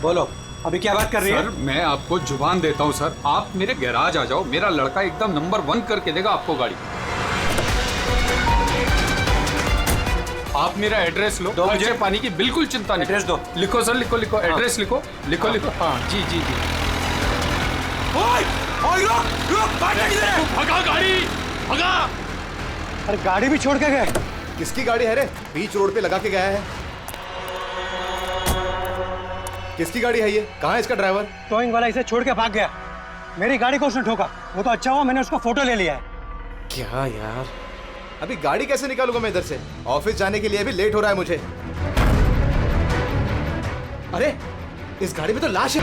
बोलो, अभी क्या बात कर रही है? सर मैं आपको जुबान देता हूँ सर, आप मेरे गैराज आ जाओ, मेरा लड़का एकदम नंबर 1 करके देगा आपको गाड़ी। आप मेरा एड्रेस लो, मुझे पानी की बिल्कुल चिंता नहीं। एड्रेस दो। लिखो सर, लिखो लिखो, एड्रेस लिखो लिखो लिखो। हाँ जी जी जी। भगा गाड़ी, भगा। अरे गाड़ी भी छोड़ के गए। किसकी गाड़ी है रे? बीच रोड पे लगा के गया है। किसकी गाड़ी है ये? कहाँ है इसका ड्राइवर? टोइंग वाला इसे छोड़ के भाग गया। मेरी गाड़ी को उसने ठोका। वो तो अच्छा हुआ मैंने उसका फोटो ले लिया है। क्या यार, अभी गाड़ी कैसे निकालूंगा मैं इधर से? ऑफिस जाने के लिए भी लेट हो रहा है मुझे। अरे इस गाड़ी में तो लाश है।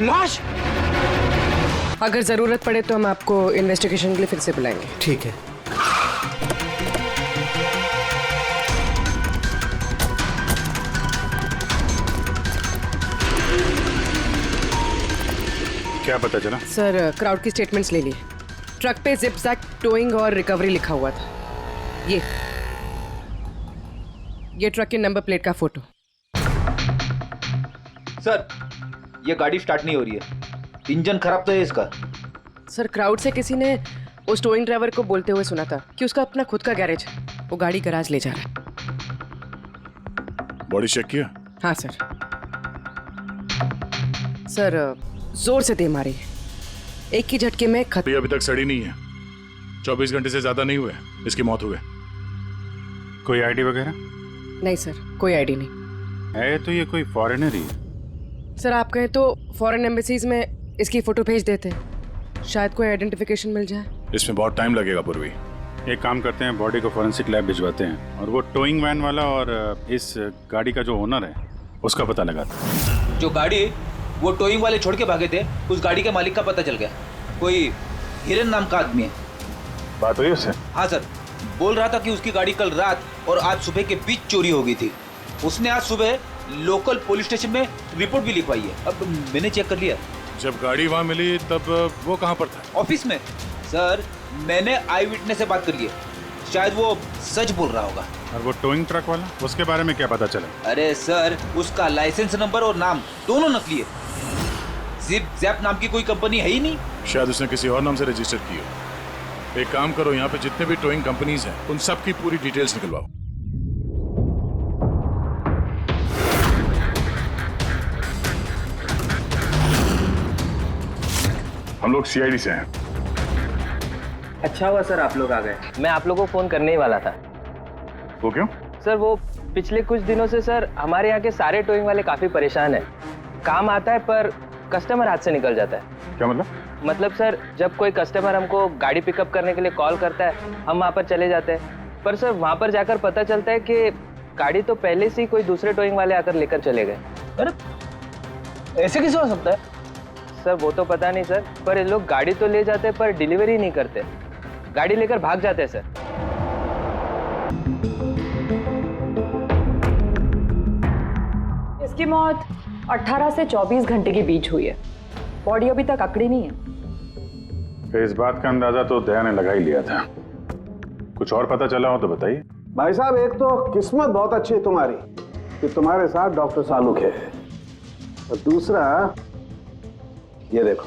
लाश? अगर जरूरत पड़े तो हम आपको इन्वेस्टिगेशन के लिए फिर से बुलाएंगे। ठीक है। क्या पता चला? सर क्राउड की स्टेटमेंट्स ले लिए। ट्रक पे जिप-जैक टोइंग और रिकवरी लिखा हुआ था। ये ट्रक के नंबर प्लेट का फोटो। सर ये गाड़ी स्टार्ट नहीं हो रही है, इंजन खराब तो है इसका। सर क्राउड से किसी ने उस टोइंग ड्राइवर को बोलते हुए सुना था कि उसका अपना खुद का गैरेज है, वो गाड़ी गैराज ले जा रहा है। बॉडी चेक किया? हाँ सर। सर जोर से दे मारी है, एक ही झटके में खत्म। अभी तक सड़ी नहीं है, 24 घंटे से ज्यादा नहीं हुए इसकी मौत हुए। कोई आईडी वगैरह? नहीं सर, कोई आईडी नहीं है। तो ये कोई फॉरेनर ही है। सर आप कहें तो फॉरेन एम्बेसीज में इसकी फोटो भेज देते हैं, शायद कोई आइडेंटिफिकेशन मिल जाए। इसमें बहुत टाइम लगेगा पूर्वी। एक काम करते हैं, बॉडी को फॉरेंसिक लैब भिजवाते हैं और वो टोइंग वैन वाला और इस गाड़ी का जो ओनर है उसका पता लगाते हैं। जो गाड़ी वो टोइंग वाले छोड़ के भागे थे, उस गाड़ी के मालिक का पता चल गया। कोई हिरन नाम का आदमी है। बात हुई उससे? हाँ सर, बोल रहा था कि उसकी गाड़ी कल रात और आज सुबह के बीच चोरी हो गई थी। उसने आज सुबह लोकल पुलिस स्टेशन में रिपोर्ट भी लिखवाई है। अब मैंने चेक कर लिया। जब गाड़ी वहां मिली तब वो कहां पर था? ऑफिस में। सर मैंने आई विटनेस से बात कर ली है, शायद वो सच बोल रहा होगा। और वो टोइंग ट्रक वाला, उसके बारे में क्या पता चला? अरे सर उसका लाइसेंस नंबर और नाम दोनों नकली है। जिप जैप नाम की कोई कंपनी है ही नहीं। शायद उसने किसी और नाम से रजिस्टर की हो। एक काम करो, यहाँ पे जितने भी टोइंग कंपनीज हैं उन सब की पूरी डिटेल्स निकलवाओ। हम लोग सीआईडी से हैं। अच्छा हुआ सर आप लोग आ गए, मैं आप लोगों को फोन करने ही वाला था। वो क्यों? सर वो पिछले कुछ दिनों से सर हमारे यहाँ के सारे टोइंग वाले काफी परेशान हैं। काम आता है पर कस्टमर हाथ से निकल जाता है। क्या मतलब? मतलब सर जब कोई कस्टमर हमको गाड़ी पिकअप करने के लिए कॉल करता है, हम वहाँ पर चले जाते हैं, पर सर वहाँ पर जाकर पता चलता है कि गाड़ी तो पहले से ही कोई दूसरे टोइंग वाले आकर लेकर चले गए। अरे ऐसे कैसे हो सकता है? सर वो तो पता नहीं सर, पर ये लोग गाड़ी तो ले जाते हैं पर डिलीवरी नहीं करते, गाड़ी लेकर भाग जाते हैं सर। इसकी मौत 18 से 24 घंटे के बीच हुई है, बॉडी अभी तक अकड़ी नहीं है। तो इस बात का अंदाजा तो दया ने लगा ही लिया था। कुछ और पता चला हो तो बताइए। भाई साहब एक तो किस्मत बहुत अच्छी है तुम्हारी कि तुम्हारे साथ डॉक्टर सालुक है, और दूसरा ये देखो।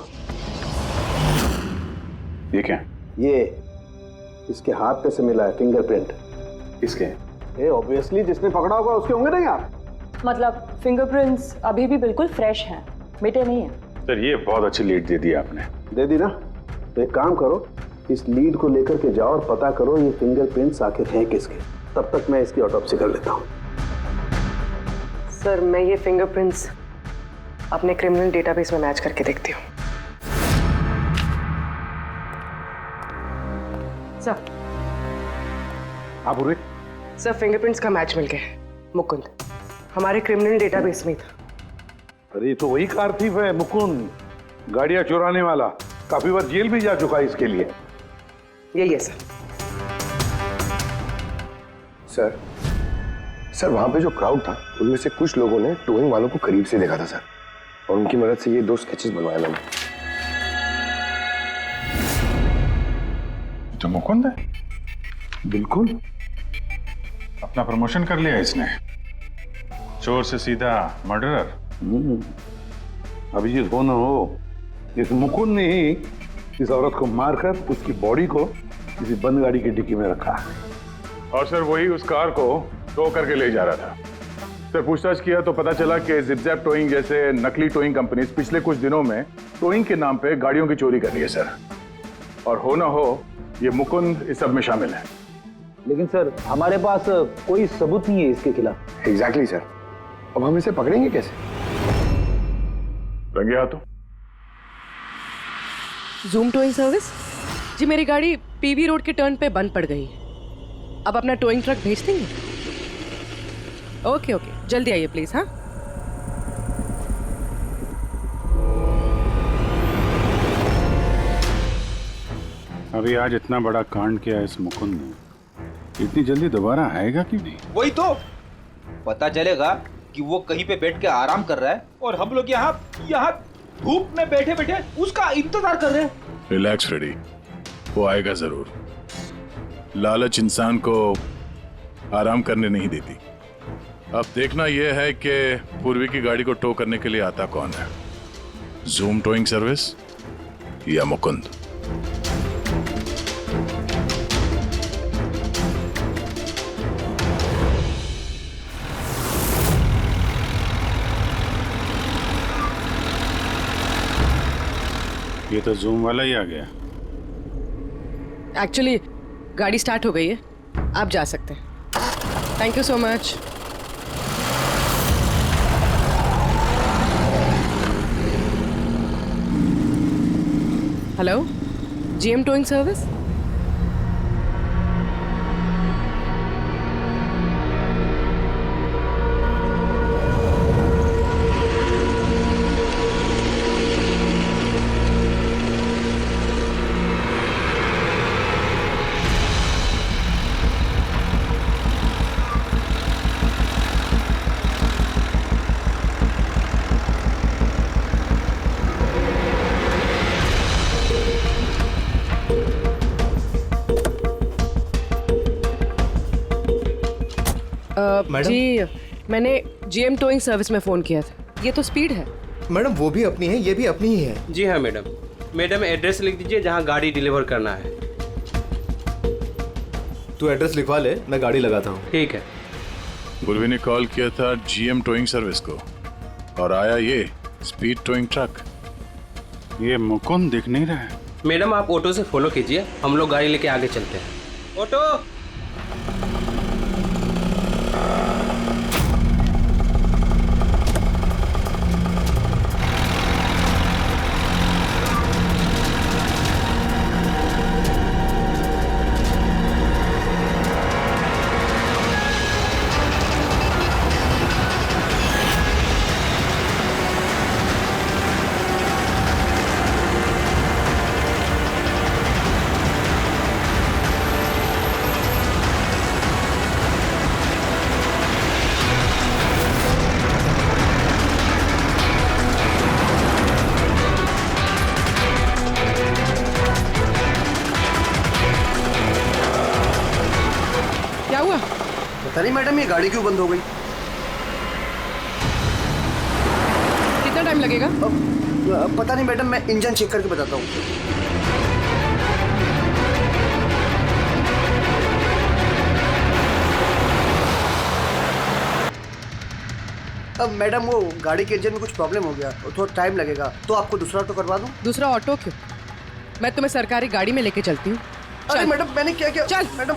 ये क्या? ये इसके हाथ पे से मिला है फिंगरप्रिंट। किसके? ये ऑब्वियसली जिसने पकड़ा होगा उसके होंगे नहीं आप? मतलब फिंगरप्रिंट्स अभी भी बिल्कुल फ्रेश हैं, मिटे नहीं हैं। सर ये बहुत अच्छी लीड दे दी आपने। दे दी ना? तो एक काम करो, इस लीड को लेकर के जाओ और पता करो ये फिंगरप्रिंट्स आखिर हैं किसके। तब तक मैं इसकी ऑटोप्सी कर लेता हूँ। सर मैं ये फिंगरप्रिंट्स अपने क्रिमिनल डेटाबेस में मैच करके देखती हूँ। सर आप पूरे? सर फिंगरप्रिंट्स का मैच मिल गया। मुकुंद हमारे क्रिमिनल डेटाबेस में था। अरे ये तो वही कार थीफ है मुकुंद, गाड़ियां चुराने वाला। काफी बार जेल भी जा चुका है इसके लिए। यही है सर। सर वहां पे जो क्राउड था उनमें से कुछ लोगों ने टोइंग वालों को करीब से देखा था सर, और उनकी मदद से ये 2 स्केचेस बनवाए मैंने। तो मुकुंद है? बिल्कुल। अपना प्रमोशन कर लिया इसने, चोर से सीधा मर्डरर। अभिजीत हो ना हो, इस मुकुंद ने ही इस औरत को मारकर उसकी बॉडी को किसी बंद गाड़ी की डिक्की में रखा। और सर वही उस कार को टो करके ले जा रहा था। सर पूछताछ किया तो पता चला कि जिपजैप टोइंग जैसे नकली टोइंग कंपनीज पिछले कुछ दिनों में टोइंग के नाम पे गाड़ियों की चोरी कर रही है सर। और हो ना हो ये मुकुंद इस सब में शामिल है। लेकिन सर हमारे पास कोई सबूत नहीं है इसके खिलाफ। एग्जैक्टली सर, अब हम इसे पकड़ेंगे कैसे? रंगे हाथों। जूम टोइंग सर्विस जी, मेरी गाड़ी पीवी रोड के टर्न पे बंद पड़ गई। अब अपना टोइंग ट्रक भेज देंगे? ओके ओके, जल्दी आइए प्लीज। हाँ, अभी आज इतना बड़ा कांड किया है इस मुकुंद ने, इतनी जल्दी दोबारा आएगा कि नहीं? वही तो पता चलेगा कि वो कहीं पे बैठ के आराम कर रहा है और हम लोग यहाँ धूप में बैठे बैठे उसका इंतजार कर रहे हैं। रिलैक्स फ्रेडी, वो आएगा जरूर। लालच इंसान को आराम करने नहीं देती। अब देखना यह है कि पूर्वी की गाड़ी को टो करने के लिए आता कौन है, जूम टोइंग सर्विस या मुकुंद। ये तो जूम वाला ही आ गया। एक्चुअली गाड़ी स्टार्ट हो गई है, आप जा सकते हैं। Thank you so much. Hello, GM towing service. Madam? जी, मैंने जीएम टोइंग सर्विस में फोन किया था। ये तो स्पीड है। मैडम वो भी अपनी है, ये भी अपनी ही है। जी हाँ मैडम। मैडम एड्रेस लिख दीजिए जहाँ गाड़ी डिलीवर करना है। तू एड्रेस लिखवा ले, मैं गाड़ी लगाता हूँ। ठीक है। पूर्वी ने कॉल किया था जीएम टोइंग सर्विस को और आया ये स्पीड टोइंग ट्रक। ये मुकुंद दिख नहीं रहा है। मैडम आप ऑटो से फॉलो कीजिए, हम लोग गाड़ी लेके आगे चलते हैं। ऑटो। क्या हुआ? पता नहीं मैडम, ये गाड़ी क्यों बंद हो गई? कितना टाइम लगेगा? पता नहीं मैडम, मैं इंजन चेक करके बताता हूँ। अब मैडम वो गाड़ी के इंजन में कुछ प्रॉब्लम हो गया, थोड़ा टाइम लगेगा, तो आपको दूसरा ऑटो करवा दूँ? दूसरा ऑटो क्यों? मैं तुम्हें सरकारी गाड़ी में लेके चलती हूँ। अरे मैडम मैंने क्या किया? चल मैडम।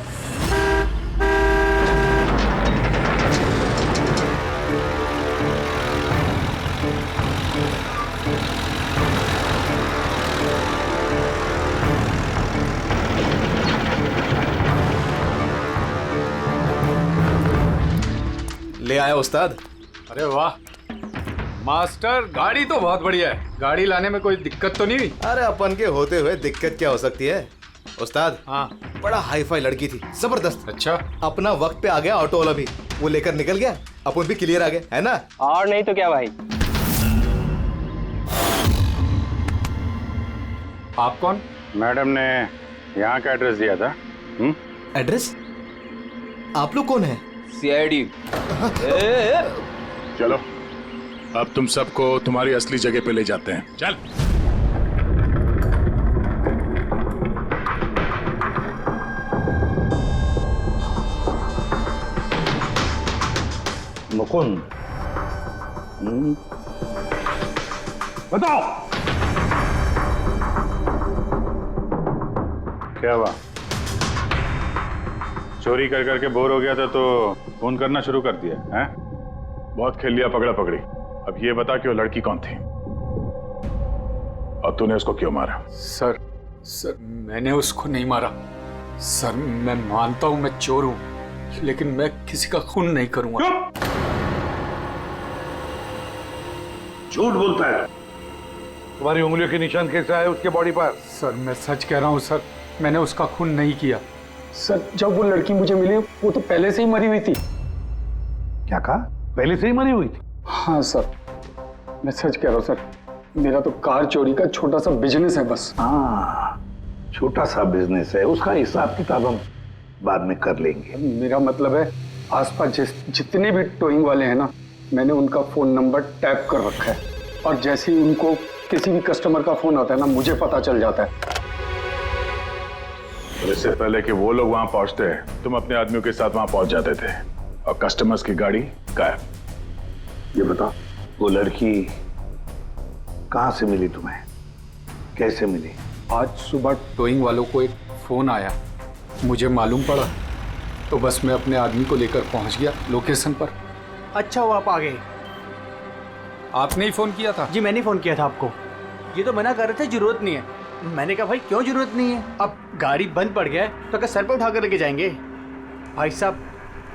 ले आया उस्ताद। अरे वाह मास्टर, गाड़ी तो बहुत बढ़िया है। गाड़ी लाने में कोई दिक्कत तो नहीं हुई? अरे अपन के होते हुए दिक्कत क्या हो सकती है उस्ताद? हाँ, बड़ा हाई फाई लड़की थी, जबरदस्त। अच्छा, अपना वक्त पे आ गया ऑटो वाला भी, वो लेकर निकल गया, अपन भी क्लियर आ गए, है ना? और नहीं तो क्या भाई। आप कौन? मैडम ने यहाँ का एड्रेस दिया था। एड्रेस? आप लोग कौन है? सीआईडी। चलो अब तुम सबको तुम्हारी असली जगह पे ले जाते हैं। चल। मुकुंद, बताओ क्या हुआ? चोरी कर करके बोर हो गया था तो फोन करना शुरू कर दिया है? बहुत खेल लिया पकड़ा पकड़ी। अब ये बता कि वो लड़की कौन थी और तूने उसको क्यों मारा? सर मैंने उसको नहीं मारा। सर मैं मानता हूं मैं चोर हूं, लेकिन मैं किसी का खून नहीं करूंगा। झूठ बोलता है। तुम्हारी उंगलियों के निशान कैसे आए उसके बॉडी पर? सर मैं सच कह रहा हूं सर, मैंने उसका खून नहीं किया। सर जब वो लड़की मुझे मिली वो तो पहले से ही मरी हुई थी। क्या कहा? पहले से ही मरी हुई थी? हाँ सर, मैं सच कह रहा हूँ सर। मेरा तो कार चोरी का छोटा सा बिजनेस है बस। हाँ, छोटा सा बिजनेस है, उसका हिसाब किताब हम बाद में कर लेंगे। मेरा मतलब है आसपास जितने भी टोइंग वाले हैं ना, मैंने उनका फोन नंबर टैप कर रखा है और जैसे ही उनको किसी भी कस्टमर का फोन आता है ना, मुझे पता चल जाता है। और इससे पहले कि वो लोग वहां पहुंचते तुम अपने आदमियों के साथ वहां पहुंच जाते थे और कस्टमर्स की गाड़ी गायब। ये बता, वो लड़की कहां से मिली तुम्हें? कैसे मिली? आज सुबह टोइंग वालों को एक फोन आया, मुझे मालूम पड़ा तो बस मैं अपने आदमी को लेकर पहुंच गया लोकेशन पर। अच्छा हुआ आप आ गए। आपने ही फोन किया था? जी मैंने फोन किया था आपको। ये तो मना कर रहे थे जरूरत नहीं है। मैंने कहा भाई क्यों जरूरत नहीं है, अब गाड़ी बंद पड़ गया है तो क्या सर पे उठा कर लेके जाएंगे? भाई साहब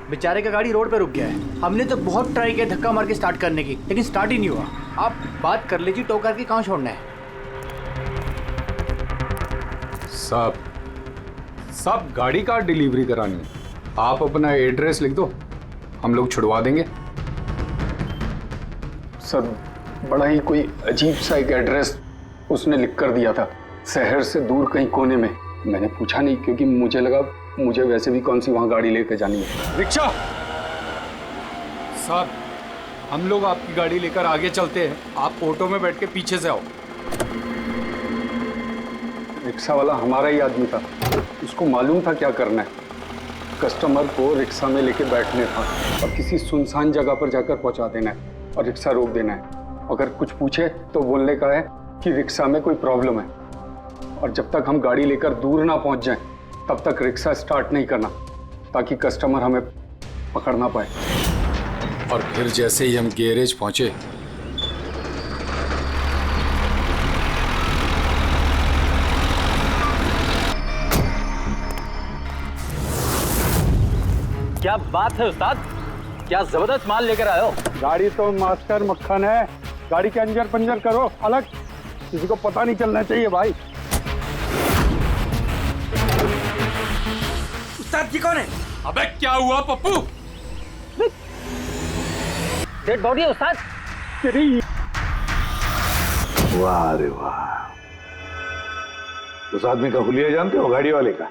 बेचारे का गाड़ी रोड पे रुक गया है। हमने तो बहुत ट्राई किया धक्का मार के स्टार्ट करने की, लेकिन स्टार्ट ही नहीं हुआ। आप बात कर लीजिए, टो करके कहाँ छोड़ना है? साहब गाड़ी का डिलीवरी करानी है, आप अपना एड्रेस लिख दो, हम लोग छुड़वा देंगे। सर बड़ा ही कोई अजीब सा एक एड्रेस उसने लिख कर दिया था, शहर से दूर कहीं कोने में। मैंने पूछा नहीं क्योंकि मुझे लगा मुझे वैसे भी कौन सी वहां गाड़ी लेकर जानी है। रिक्शा साहब, हम लोग आपकी गाड़ी लेकर आगे चलते हैं, आप ऑटो में बैठ के पीछे से आओ। रिक्शा वाला हमारा ही आदमी था, उसको मालूम था क्या करना है। कस्टमर को रिक्शा में लेके बैठने था और किसी सुनसान जगह पर जाकर पहुंचा देना है और रिक्शा रोक देना है। अगर कुछ पूछे तो बोलने का है कि रिक्शा में कोई प्रॉब्लम है, और जब तक हम गाड़ी लेकर दूर ना पहुंच जाएं तब तक रिक्शा स्टार्ट नहीं करना, ताकि कस्टमर हमें पकड़ ना पाए। और फिर जैसे ही हम गैरेज पहुंचे, क्या बात है उस्ताद, क्या जबरदस्त माल लेकर आए हो। गाड़ी तो मास्टर मक्खन है, गाड़ी के अंजर पंजर करो अलग, किसी को पता नहीं चलना चाहिए भाई। उस्ताद जी कौन है? अबे क्या हुआ पप्पू? डेड बॉडी है उस्ताद। वाह रे वाह, उस आदमी का हुलिया जानते हो, गाड़ी वाले का?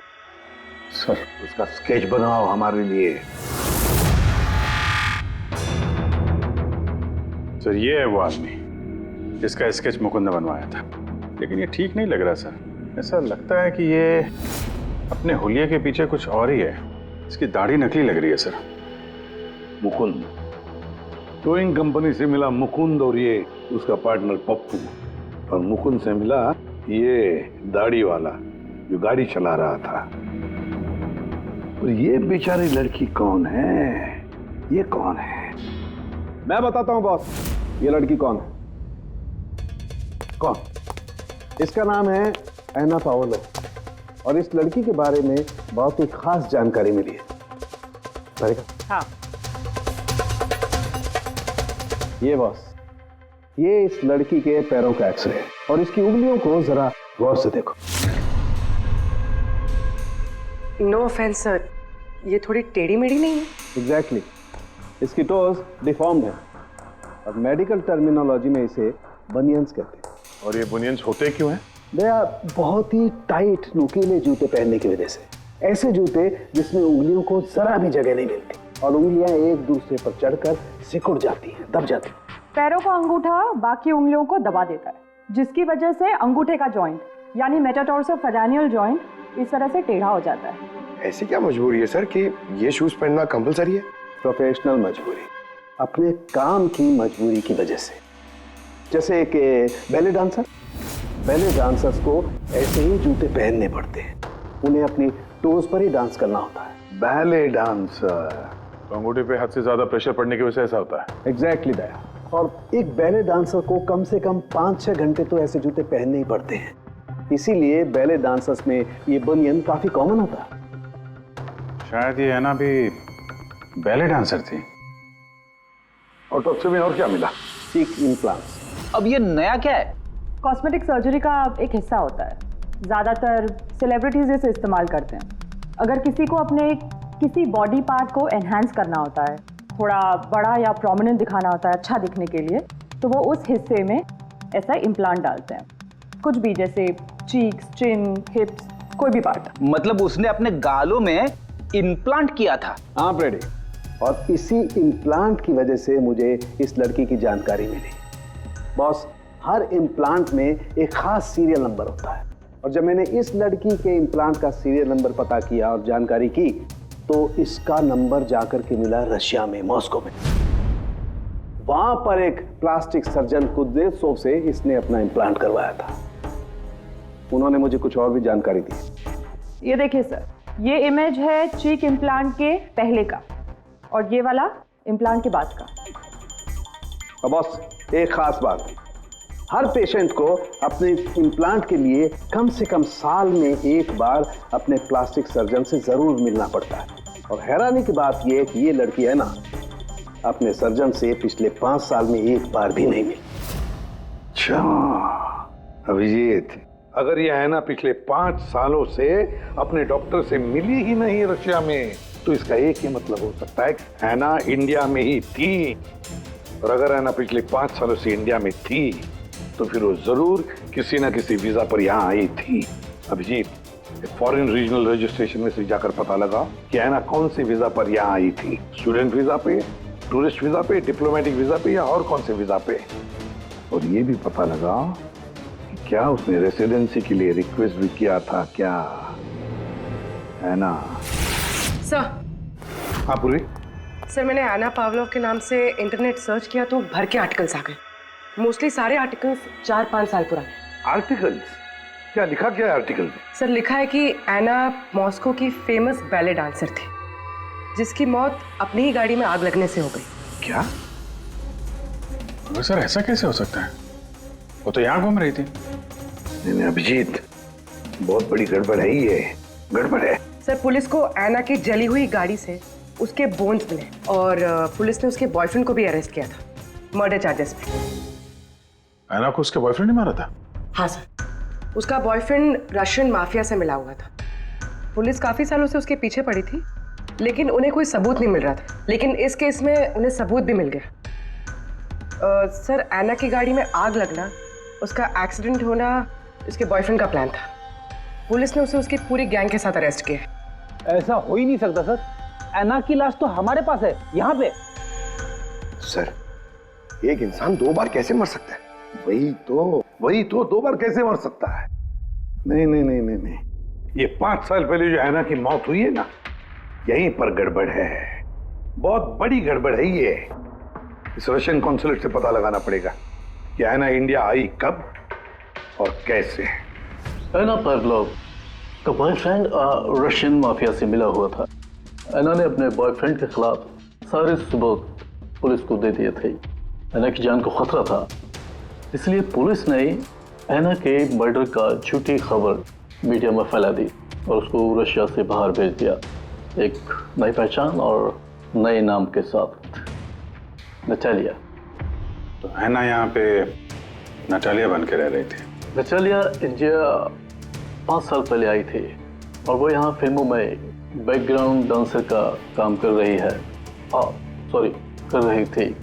सर उसका स्केच बनाओ हमारे लिए। सर ये है वो आदमी जिसका स्केच मुकुंद ने बनवाया था, लेकिन ये ठीक नहीं लग रहा सर। ऐसा लगता है कि ये अपने हुलिये के पीछे कुछ और ही है। इसकी दाढ़ी नकली लग रही है सर। मुकुंद, टोइंग कंपनी से मिला मुकुंद और ये उसका पार्टनर पप्पू, और मुकुंद से मिला ये दाढ़ी वाला जो गाड़ी चला रहा था। और ये बेचारी लड़की कौन है? ये कौन है? मैं बताता हूं बॉस, ये लड़की कौन है। कौन? इसका नाम है एना पाओलो, और इस लड़की के बारे में बहुत ही खास जानकारी मिली है। हाँ। ये बॉस, ये इस लड़की के पैरों का एक्सरे है, और इसकी उंगलियों को जरा गौर से देखो। नो ऑफेंस सर, ये थोड़ी टेढ़ी मेढ़ी नहीं है? एग्जैक्टली, इसकी टोज डिफॉर्म्ड है, और मेडिकल टर्मिनोलॉजी में इसे बनियंस कहते हैं। और ये बुनियंस होते क्यों हैं? भैया बहुत ही टाइट नुकीले जूते पहनने की वजह से, ऐसे जूते जिसमें उंगलियों को जरा भी जगह नहीं मिलती और उंगलियां एक दूसरे पर चढ़कर सिकुड़ जाती हैं, दब जाती हैं। पैरों का अंगूठा बाकी उंगलियों को दबा देता है, जिसकी वजह से अंगूठे का जॉइंट यानी मेटाटार्सोफेरेनियल जॉइंट इस तरह से टेढ़ा हो जाता है। ऐसी क्या मजबूरी है सर कि ये शूज पहनना कंपलसरी है? प्रोफेशनल मजबूरी, अपने काम की मजबूरी की वजह से। जैसे कि बैले डांसर्स को ऐसे ही जूते पहनने पड़ते हैं, उन्हें अपनी टोज पर ही डांस करना होता है। बैले डांसर तो अंगूठे पे हद से ज्यादा प्रेशर पड़ने की वजह से ऐसा होता है। एग्जैक्टली दया। और एक बैले डांसर को कम से कम 5-6 घंटे तो ऐसे जूते पहनने ही पड़ते हैं, इसीलिए बैले डांसर्स में ये बनियन काफी कॉमन होता है। शायद ये है ना भी बैले डांसर थी। ऑटोप्सी में और क्या मिला? चीक इम्प्लांट्स। अब ये नया क्या है? कॉस्मेटिक सर्जरी का एक हिस्सा होता है, ज़्यादातर सेलिब्रिटीज इसे इस्तेमाल करते हैं। अगर किसी को अपने किसी बॉडी पार्ट को एनहांस करना होता है, थोड़ा बड़ा या प्रोमिनेंट दिखाना होता है अच्छा दिखने के लिए, तो वो उस हिस्से में ऐसा इम्प्लांट डालते हैं। कुछ भी, जैसे चीक्स, चिन, हिप्स, कोई भी पार्ट। मतलब उसने अपने गालों में इम्प्लांट किया था? हाँ ब्रेडी, और इसी इम्प्लांट की वजह से मुझे इस लड़की की जानकारी मिली। बॉस, हर इम्प्लांट में एक खास सीरियल नंबर होता है, और जब मैंने इस लड़की के इम्प्लांट का सीरियल नंबर पता किया और जानकारी की, तो इसका नंबर जाकर के मिला रशिया में, मॉस्को में। वहां पर एक प्लास्टिक सर्जन कुद्नेत्सोव से इसने अपना इम्प्लांट करवाया था। उन्होंने मुझे कुछ और भी जानकारी दी। ये देखिए सर, ये इमेज है चीक इम्प्लांट के पहले का, और ये वाला इम्प्लांट के बाद का। और बॉस, एक खास बात, हर पेशेंट को अपने इम्प्लांट के लिए कम से कम साल में एक बार अपने प्लास्टिक सर्जन से जरूर मिलना पड़ता है। और हैरानी की बात यह है कि ये लड़की है ना, अपने सर्जन से पिछले 5 साल में एक बार भी नहीं मिली। अच्छा अभिजीत, अगर यह है ना पिछले 5 सालों से अपने डॉक्टर से मिली ही नहीं रशिया में, तो इसका एक ही मतलब हो सकता है है ना इंडिया में ही थी। और अगर है ना पिछले 5 सालों से इंडिया में थी, तो फिर वो जरूर किसी ना किसी वीजा पर यहाँ आई थी। अभिजीत, फॉरेन रीजनल रजिस्ट्रेशन में से जाकर पता लगा कि है ना कौन सी वीजा पर यहाँ आई थी। स्टूडेंट वीजा पे, टूरिस्ट वीजा पे, डिप्लोमेटिक वीजा पे, या और कौन से वीजा पे। और ये भी पता लगा कि क्या उसने रेसिडेंसी के लिए रिक्वेस्ट भी किया था क्या, है ना? सर। हाँ पूर्वी। सर, मैंने एना पावलोव के नाम से इंटरनेट सर्च किया तो भर के आर्टिकल्स आ गए। मोस्टली सारे आर्टिकल्स 4-5 साल पुराने। आर्टिकल्स? क्या लिखा क्या है आर्टिकल में? सर, लिखा है कि एना मॉस्को की फेमस बैले डांसर थी, जिसकी मौत अपनी ही गाड़ी में आग लगने से हो गई। क्या? सर ऐसा कैसे हो सकता है? वो तो यहाँ घूम रही थी। नहीं अभिजीत, बहुत बड़ी गड़बड़ है ये, गड़बड़ है। सर, पुलिस को एना की जली हुई गाड़ी से उसके बोन्स मिले, और पुलिस ने उसके बॉयफ्रेंड को भी अरेस्ट किया था मर्डर चार्जेस पे। एना को उसके बॉयफ्रेंड ने मारा था? हाँ सर, उसका बॉयफ्रेंड रशियन माफिया से मिला हुआ था। पुलिस काफी सालों से उसके पीछे पड़ी थी, लेकिन उन्हें कोई सबूत नहीं मिल रहा था। लेकिन इस केस में उन्हें सबूत भी मिल गया। सर, एना की गाड़ी में आग लगना, उसका एक्सीडेंट होना उसके बॉयफ्रेंड का प्लान था। पुलिस ने उसे उसकी पूरी गैंग के साथ अरेस्ट किया। ऐसा हो ही नहीं सकता सर, एना की लाश तो हमारे पास है यहाँ पे। सर, एक इंसान 2 बार कैसे मर सकता है? वही तो 2 बार कैसे मर सकता है? नहीं, ये 5 साल पहले जो एना की मौत हुई है ना, यहीं पर गड़बड़ है, बहुत बड़ी गड़बड़ है ये। इस रशियन कॉन्सुलेट से पता लगाना पड़ेगा कि एना इंडिया आई कब और कैसे। एना पावलोव का बॉयफ्रेंड रशियन माफिया से मिला हुआ था। एना ने अपने बॉयफ्रेंड के खिलाफ सारे सबूत पुलिस को दे दिए थे। एना की जान को खतरा था, इसलिए पुलिस ने एना के मर्डर का झूठी खबर मीडिया में फैला दी और उसको रशिया से बाहर भेज दिया, एक नई पहचान और नए नाम के साथ, नटालिया। तो एना यहाँ पे नटालिया बन के रह रही थी? नटालिया इंडिया 5 साल पहले आई थी और वो यहाँ फिल्मों में बैकग्राउंड डांसर का काम कर रही है। कर रही थी।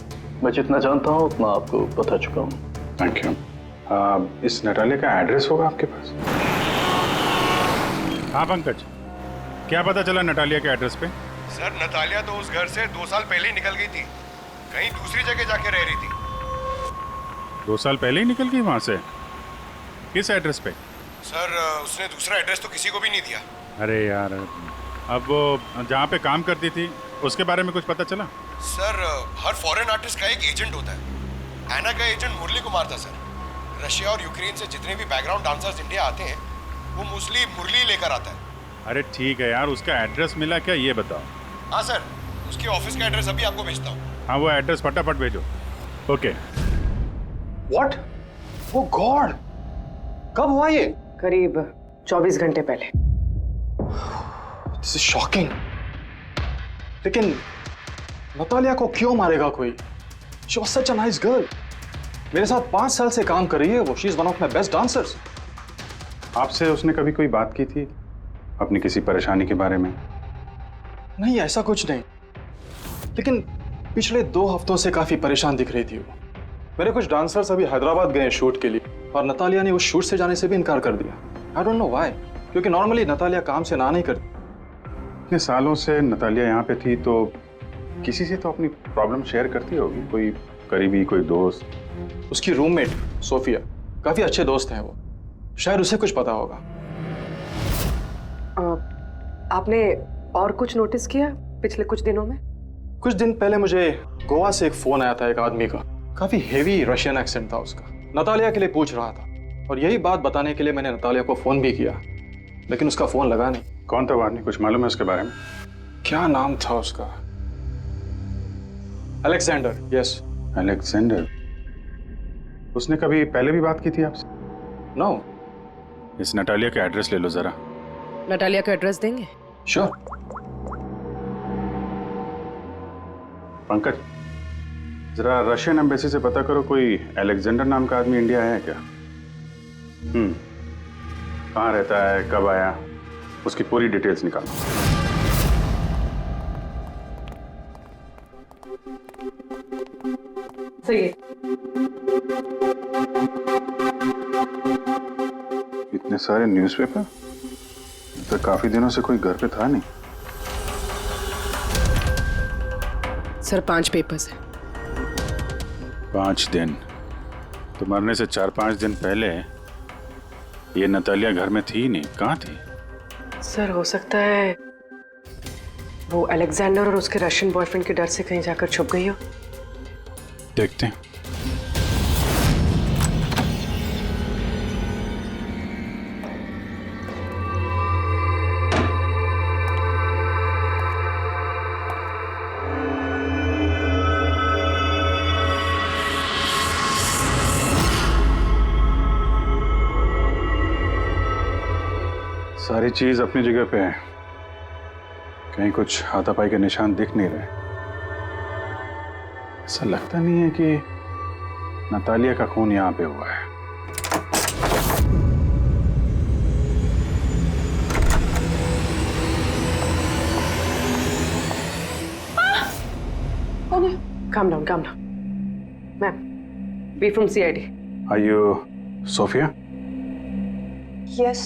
मैं जितना जानता हूँ उतना आपको बता चुका हूँ। Thank you. इस नटालिया का एड्रेस होगा आपके पास? हाँ पंकज, क्या पता चला नटालिया के एड्रेस पे? सर, नतालिया तो उस घर से 2 साल पहले ही निकल गई थी, कहीं दूसरी जगह जाके रह रही थी। 2 साल पहले ही निकल गई वहां से? किस एड्रेस पे? सर उसने दूसरा एड्रेस तो किसी को भी नहीं दिया। अरे यार, अब वो जहाँ पे काम करती थी उसके बारे में कुछ पता चला? सर हर फॉरेन आर्टिस्ट का एक एजेंट होता है। एना का एजेंट मुरली कुमार था सर। रशिया और यूक्रेन से जितने भी बैकग्राउंड डांसर्स इंडिया आते हैं वो मोस्टली मुरली लेकर आता है। अरे ठीक है यार, उसका एड्रेस मिला क्या ये बताओ। हाँ सर, उसके ऑफिस का एड्रेस अभी आपको भेजता हूँ। हाँ वो एड्रेस फटाफट भेजो। ओके। व्हाट? ओ गॉड, कब हुआ ये? करीब 24 घंटे पहले। This is shocking. लेकिन नतालिया को क्यों मारेगा कोई? She was such a nice girl. मेरे साथ 5 साल से काम कर रही है वो। She is one of my best dancers. आपसे उसने कभी कोई बात की थी अपनी किसी परेशानी के बारे में? नहीं, ऐसा कुछ नहीं। लेकिन पिछले 2 हफ्तों से काफी परेशान दिख रही थी वो। मेरे कुछ डांसर्स अभी हैदराबाद गए शूट के लिए और नतालिया ने उस शूट से जाने से भी इनकार कर दिया। आई डोंट नो व्हाई, क्योंकि नॉर्मली नतालिया काम से ना नहीं करती। इतने सालों से नतालिया यहाँ पे थी तो किसी से तो अपनी प्रॉब्लम शेयर करती होगी, कोई करीबी, कोई दोस्त। उसकी रूममेट सोफिया, काफी अच्छे दोस्त हैं वो, शायद उसे कुछ पता होगा। आपने और कुछ नोटिस किया पिछले कुछ दिनों में? कुछ दिन पहले मुझे गोवा से एक फोन आया था एक आदमी का। काफी हेवी रशियन एक्सेंट था उसका। नतालिया के लिए पूछ रहा था और यही बात बताने के लिए मैंने नतालिया को फोन भी किया, लेकिन उसका फोन लगा नहीं। कौन था वो आदमी, कुछ मालूम है उसके बारे में? क्या नाम था उसका? अलेक्जेंडर। Yes, Alexander. उसने कभी पहले भी बात की थी आपसे? नो। इस नटालिया का एड्रेस ले लो जरा। नटालिया का एड्रेस देंगे? श्योर। पंकज, जरा रशियन एम्बेसी से पता करो कोई अलेक्जेंडर नाम का आदमी इंडिया है क्या? कहाँ रहता है, कब आया, उसकी पूरी डिटेल्स निकालो। सही है। इतने सारे न्यूज़पेपर, तो काफी दिनों से कोई घर पे था नहीं। सर 5 पेपर्स हैं। 5 दिन? तो मरने से 4-5 दिन पहले ये नतालिया घर में थी नहीं, कहाँ थी? सर हो सकता है वो अलेक्जेंडर और उसके रशियन बॉयफ्रेंड के डर से कहीं जाकर छुप गई हो। देखते हैं। सारी चीज अपनी जगह पे है, कहीं कुछ हाथापाई के निशान दिख नहीं रहे। ऐसा लगता नहीं है कि नतालिया का खून यहां पे हुआ है। Calm down, calm down. Ma'am, we from CID. Are you Sophia? Yes.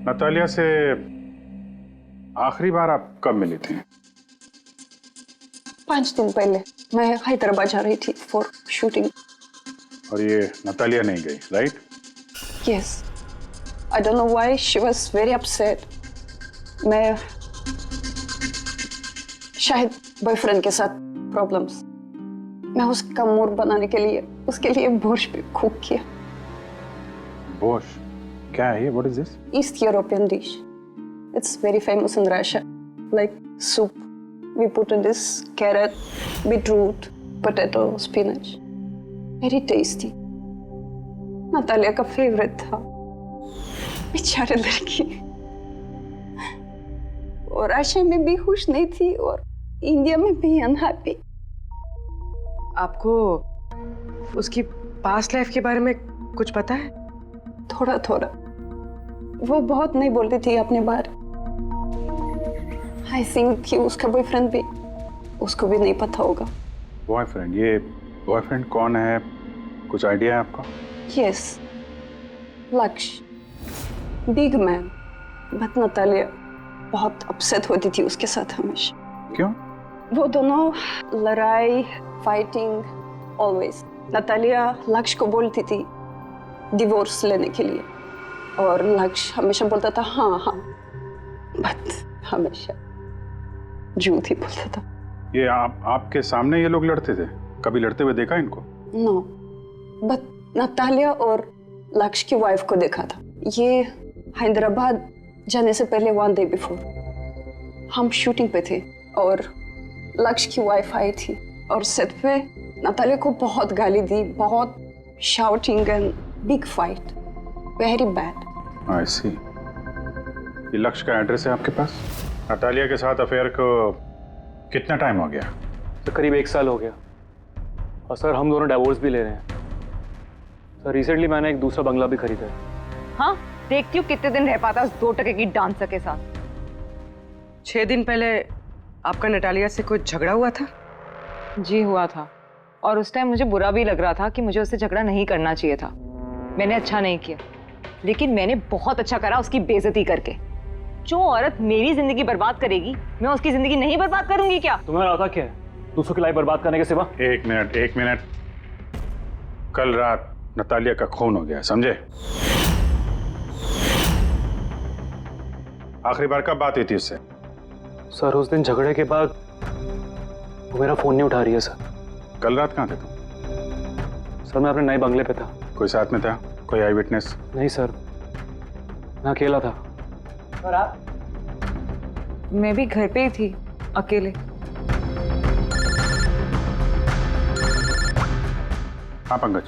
Natalia से आखिरी बार आप कब मिली थी? 5 दिन पहले मैं हैदराबाद जा रही थी फॉर शूटिंग। और ये नतालिया नहीं गई, right? Yes. I don't know why she was very upset. मैं शायद बॉयफ्रेंड के साथ प्रॉब्लम्स। मैं उसका मूड बनाने के लिए उसके लिए बोर्श भी कुक किया। बोर्श? क्या है ये? What is this? East European dish. It's very famous in Russia. Like soup. We put in this carrot, beetroot, potato, spinach. Very tasty. Natalia का फेवरेट था। बेचारी लड़की। और रशिया में भी खुश नहीं थी और इंडिया में भी अनहैप्पी। आपको उसकी पास्ट लाइफ के बारे में कुछ पता है? थोड़ा थोड़ा। वो बहुत नहीं बोलती थी अपने बारे। आई थिंक कि उसका बॉयफ्रेंड भी उसको भी नहीं पता होगा। बॉयफ्रेंड? ये बॉयफ्रेंड कौन है, कुछ आइडिया है आपका? यस, लक्ष्य, बिग मैन। बट नतालिया बहुत अपसेट होती थी उसके साथ हमेशा। क्यों? वो दोनों लड़ाई, फाइटिंग, ऑलवेज। नतालिया लक्ष्य को बोलती थी डिवोर्स लेने के लिए, और लक्ष्य हमेशा बोलता था हाँ हाँ, बट हमेशा झूठ ही बोलता था। ये आपके सामने ये लोग लड़ते थे? कभी लड़ते हुए देखा इनको? नो, बट नतालिया और लक्ष्य की वाइफ को देखा था। ये हैदराबाद जाने से पहले 1 डे बिफोर हम शूटिंग पे थे और लक्ष्य की वाइफ आई थी और सेट पे नतालिया को बहुत गाली दी, बहुत shouting and big fight, very bad. I see. ये लक्ष्य का एड्रेस है आपके पास? नतालिया के साथ अफेयर को कितना टाइम हो गया? तो करीब 1 साल हो गया, और सर हम दोनों डिवोर्स भी ले रहे हैं। सर रिसेंटली मैंने एक दूसरा बंगला भी खरीदा है। हाँ, देखती हूँ कितने दिन रह पाता उस 2 टके की डांसर के साथ। 6 दिन पहले आपका नटालिया से कोई झगड़ा हुआ था? जी हुआ था, और उस टाइम मुझे बुरा भी लग रहा था कि मुझे उससे झगड़ा नहीं करना चाहिए था। मैंने अच्छा नहीं किया, लेकिन मैंने बहुत अच्छा करा उसकी बेइज्जती करके। जो औरत मेरी जिंदगी बर्बाद करेगी, मैं उसकी जिंदगी नहीं बर्बाद करूंगी क्या? तुम्हें आता क्या है दूसरों की लाइफ बर्बाद करने के सिवा? एक मिनट। कल रात नतालिया का खून हो गया, समझे? आखिरी बार कब बात हुई थी उससे? सर उस दिन झगड़े के बाद वो मेरा फोन नहीं उठा रही है सर। कल रात कहाँ थे तुम? सर मैं अपने नए बंगले पे था। कोई साथ में था? कोई आई विटनेस? नहीं सर, मैं अकेला था। और आप? मैं भी घर पे ही थी, अकेले। हाँ पंकज,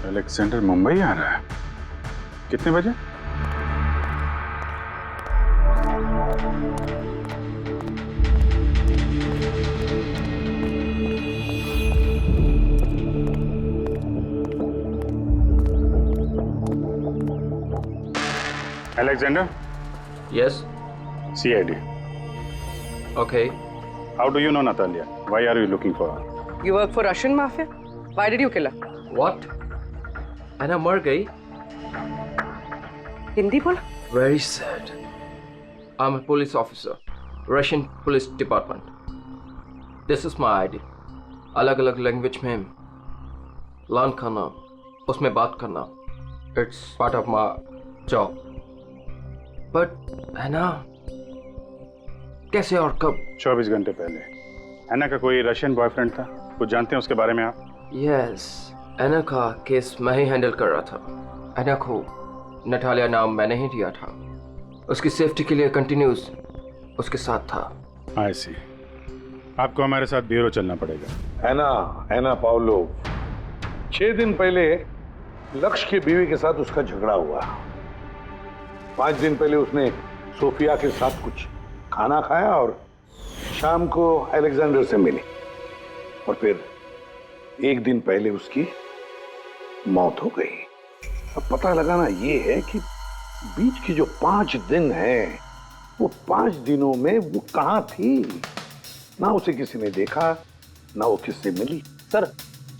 अलेक्जेंडर मुंबई आ रहा है। कितने बजे? Alexander? Yes. CID. Okay. How do you know Natalia? Why are you looking for her? You work for Russian mafia? Why did you kill her? What? Anna मर गई? हिंदी बोला? Very sad. I'm a police officer, Russian Police Department. This is my ID. अलग-अलग language में learn करना, उसमें बात करना, it's part of my job. But Anna, कैसे और कब? 24 घंटे पहले एना का कोई रशियन बॉयफ्रेंड था, कुछ जानते हैं उसके बारे में आप? Yes, एना का केस मैं ही हैंडल कर रहा था। एना को नटालिया नाम मैंने ही दिया था। उसकी सेफ्टी के लिए कंटिन्यूस उसके साथ था। I see. आपको हमारे साथ ब्यूरो चलना पड़ेगा। एना पाउलो, 6 दिन पहले लक्ष्य की बीवी के साथ उसका झगड़ा हुआ। 5 दिन पहले उसने सोफिया के साथ कुछ खाना खाया और शाम को अलेक्जेंडर से मिली, और फिर 1 दिन पहले उसकी मौत हो गई। अब पता लगाना ये है कि बीच की जो 5 दिन है, वो 5 दिनों में वो कहाँ थी? ना उसे किसी ने देखा, ना वो किससे मिली। सर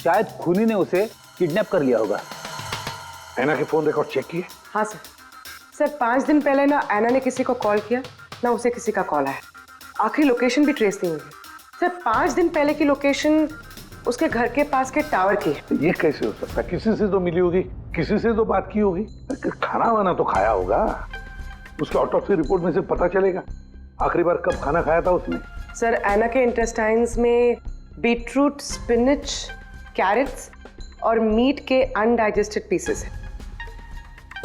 शायद खूनी ने उसे किडनैप कर लिया होगा। एना के फोन रिकॉर्ड चेक किए? हाँ सर 5 दिन पहले ना एना ने किसी को कॉल किया, ना उसे किसी का कॉल आया। आखिरी लोकेशन भी ट्रेस नहीं हुई है। सर 5 दिन पहले की लोकेशन उसके घर के पास के टावर की है। ये कैसे हो सकता? किसी से तो मिली होगी, किसी से तो बात की होगी, खाना वाना तो खाया होगा। उसके ऑटोप्सी रिपोर्ट में से पता चलेगा आखिरी बार कब खाना खाया था उसने। सर एना के इंटेस्टाइन्स में बीटरूट, स्पिनच, कैरेट्स और मीट के अनडाइजेस्टेड पीसेस है।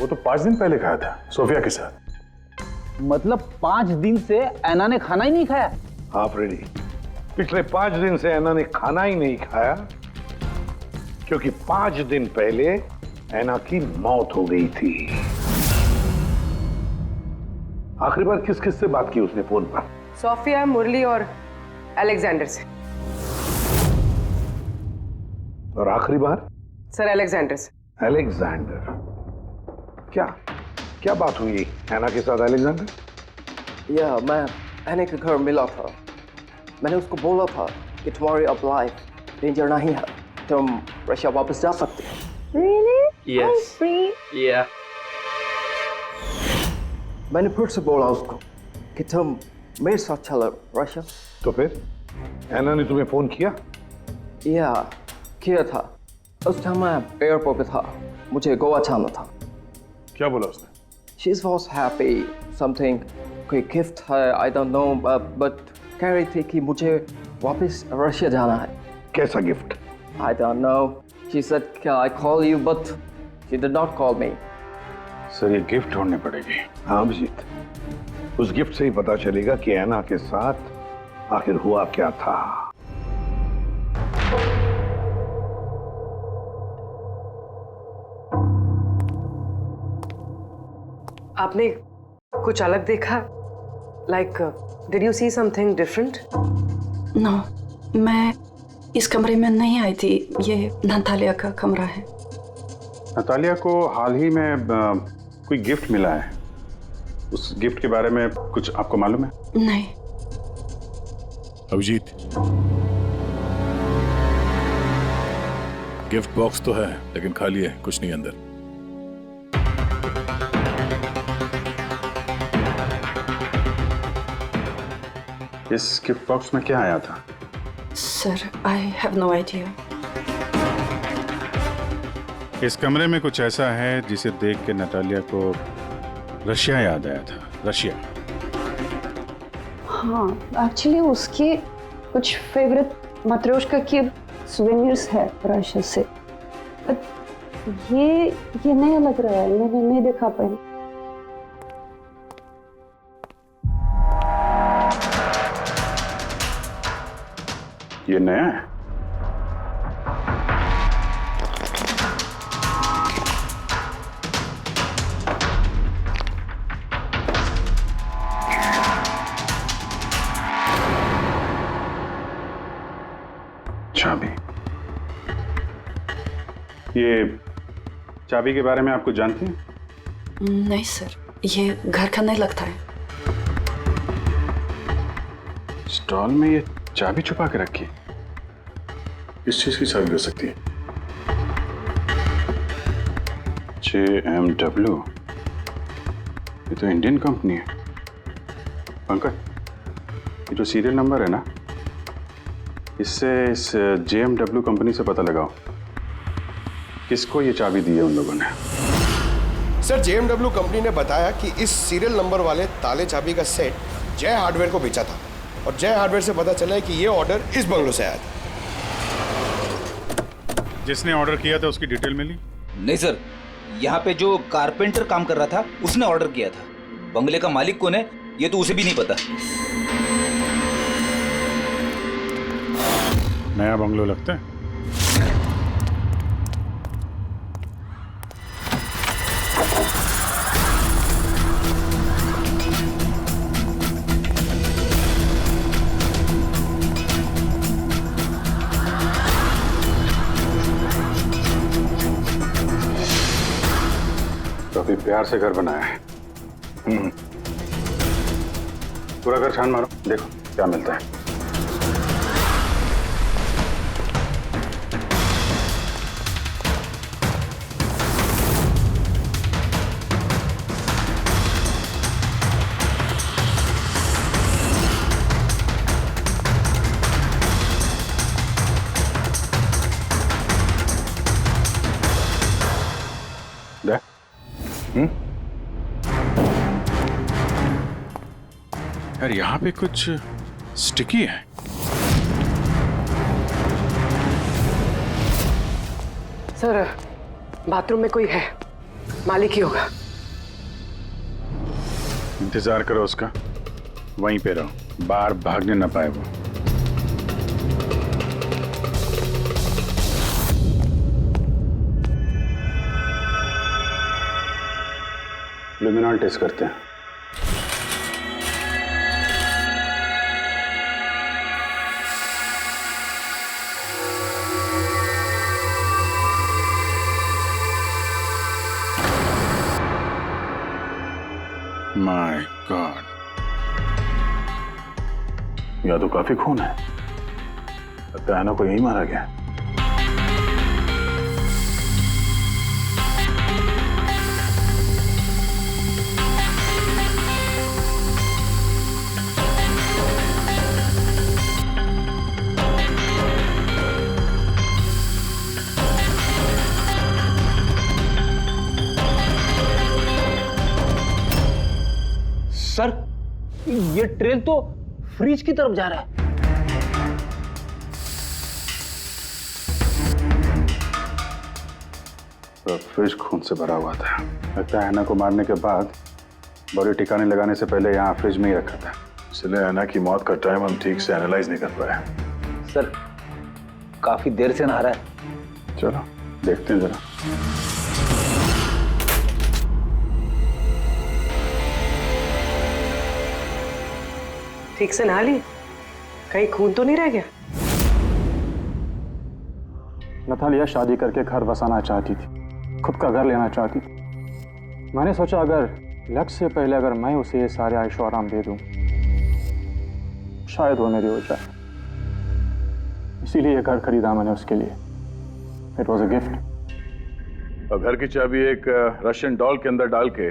वो तो 5 दिन पहले खाया था सोफिया के साथ। मतलब 5 दिन से एना ने खाना ही नहीं खाया? हाँ फ्रेडी, पिछले 5 दिन से एना ने खाना ही नहीं खाया, क्योंकि 5 दिन पहले एना की मौत हो गई थी। आखिरी बार किस किस से बात की उसने फोन पर? सोफिया, मुरली और अलेक्जेंडर से। और आखिरी बार? सर अलेक्जेंडर से। अलेक्जेंडर? क्या बात हुई एना के साथ अलेक्जेंडर? या मैं एना के घर मिला था। मैंने उसको बोला था कि तुम्हारी अब लाइफ डेंजर नहीं है, तुम रशिया वापस जा सकते हो। Really? Yes. I'm free. Yeah. मैंने फिर से बोला उसको कि तुम मेरे साथ चलो रशिया। तो फिर एना ने तुम्हें फोन किया? या किया था। उस टाइम मैं एयरपोर्ट पे था, मुझे गोवा जाना था। क्या बोला उसने? She was happy, something कोई गिफ्ट है, I don't know, but कह रही थी कि मुझे वापस रशिया जाना है। कैसा gift? I don't know. She said, "Can I call you?" But she did not call me. Sir ये गिफ्ट ढूंढनी पड़ेगी। हाँ अभिजीत, उस गिफ्ट से ही पता चलेगा कि ऐना के साथ आखिर हुआ क्या था। आपने कुछ अलग देखा? Like, did you see something different? No, मैं इस कमरे में नहीं आई थी। ये नतालिया का कमरा है। नतालिया को हाल ही में कोई गिफ्ट मिला है। उस गिफ्ट के बारे में कुछ आपको मालूम है? नहीं। अभिजीत, गिफ्ट बॉक्स तो है लेकिन खाली है, कुछ नहीं अंदर। इस गिफ्ट बॉक्स में क्या आया था? Sir, I have no idea. इस कमरे में कुछ ऐसा है जिसे देख के नतालिया को रशिया याद आया था। रशिया? हाँ, एक्चुअली उसके कुछ फेवरेट मात्रोश्का के सुवेनियर्स है रशिया से। ये नया लग रहा है, मैंने नहीं देखा पहले। ये नया है? चाबी। ये चाबी के बारे में आप कुछ जानती हैं? नहीं सर, ये घर का नहीं लगता है। स्टॉल में ये चाबी छुपा के रखी। किस चीज की चाबी हो सकती है? JMW, ये तो इंडियन कंपनी है। पंकज, ये जो सीरियल नंबर है ना, इससे इस JMW कंपनी से पता लगाओ किसको ये चाबी दी है उन लोगों ने। सर, JMW कंपनी ने बताया कि इस सीरियल नंबर वाले ताले चाबी का सेट जय हार्डवेयर को बेचा था और जय हार्डवेयर से पता चला है कि ये ऑर्डर इस बंगलो से आया था। जिसने ऑर्डर किया था उसकी डिटेल मिली? नहीं सर, यहाँ पे जो कारपेंटर काम कर रहा था उसने ऑर्डर किया था। बंगले का मालिक कौन है ये तो उसे भी नहीं पता। नया बंगलो लगता है। काफी प्यार से घर बनाया है। पूरा घर छान मारो, देखो क्या मिलता है। यार यहाँ पे कुछ स्टिकी है। सर, बाथरूम में कोई है, मालिक ही होगा। इंतजार करो उसका, वहीं पे रहो, बाहर भागने ना पाए वो। लुमिनॉल टेस्ट करते हैं। माय गॉड, या तो काफी खून है। लगता है ऐना को यही मारा गया। ये ट्रेन तो फ्रिज की तरफ जा रहा है। तो फ्रिज खून से भरा हुआ था। लगता है ऐना को मारने के बाद बॉडी ठिकाने लगाने से पहले यहाँ फ्रिज में ही रखा था। इसलिए ऐना की मौत का टाइम हम ठीक से एनालाइज नहीं कर पाए। सर काफी देर से नहा रहा है। चलो देखते हैं जरा। ठीक से नहा ली? कहीं खून तो नहीं रह गया? नतालिया शादी करके घर बसाना चाहती थी, खुद का घर लेना चाहती थी। मैंने सोचा अगर लक्ष्य से पहले अगर मैं उसे ये सारे आयशो आराम दे दूं, शायद वो मेरी हो जाए। इसीलिए घर खरीदा मैंने उसके लिए। It was a gift. और घर की चाबी एक रशियन डॉल के अंदर डाल के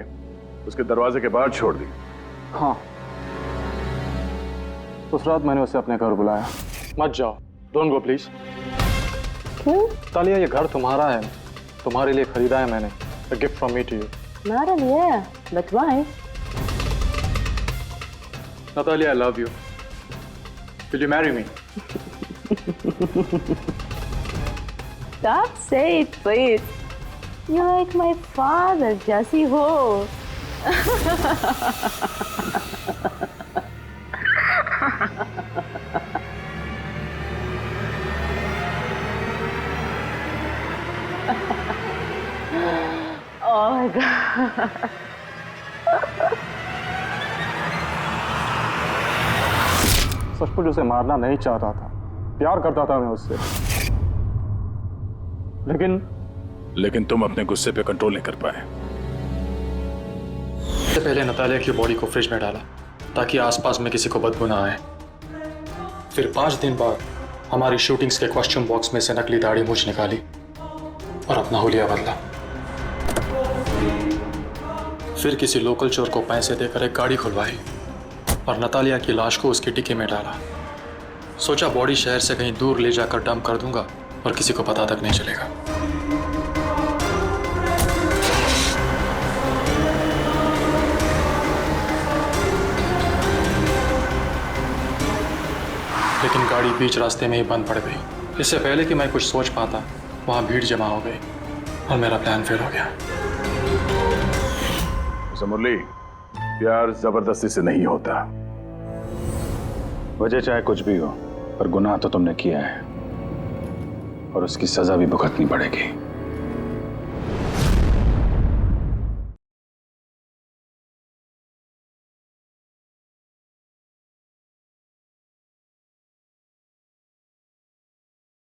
उसके दरवाजे के बाहर छोड़ दी। हाँ, उस रात मैंने उसे अपने घर बुलाया। मत जाओ, डोंट गो प्लीज। क्यों? तालिया, ये घर तुम्हारा है, तुम्हारे लिए खरीदा है मैंने। A gift from me to you. Not yeah, but why? Natalia, I love you. Will you marry me? Stop saying it, please. You're like my father, Jesse Ho. Oh my God. सचमुच उसे मारना नहीं चाहता था, प्यार करता था मैं उससे। लेकिन तुम अपने गुस्से पे कंट्रोल नहीं कर पाए। सबसे पहले नतालिया की बॉडी को फ्रिज में डाला ताकि आसपास में किसी को बदबू ना आए। फिर 5 दिन बाद हमारी शूटिंग्स के क्वेश्चन बॉक्स में से नकली दाढ़ी मूंछ निकाली और अपना हुलिया बदला। फिर किसी लोकल चोर को पैसे देकर एक गाड़ी खुलवाई और नतालिया की लाश को उसकी डिक्की में डाला। सोचा बॉडी शहर से कहीं दूर ले जाकर डंप कर दूंगा और किसी को पता तक नहीं चलेगा। लेकिन गाड़ी बीच रास्ते में ही बंद पड़ गई। इससे पहले कि मैं कुछ सोच पाता, वहां भीड़ जमा हो गई और मेरा प्लान फेल हो गया। मुरली, प्यार जबरदस्ती से नहीं होता। वजह चाहे कुछ भी हो, पर गुनाह तो तुमने किया है और उसकी सजा भी भुगतनी पड़ेगी।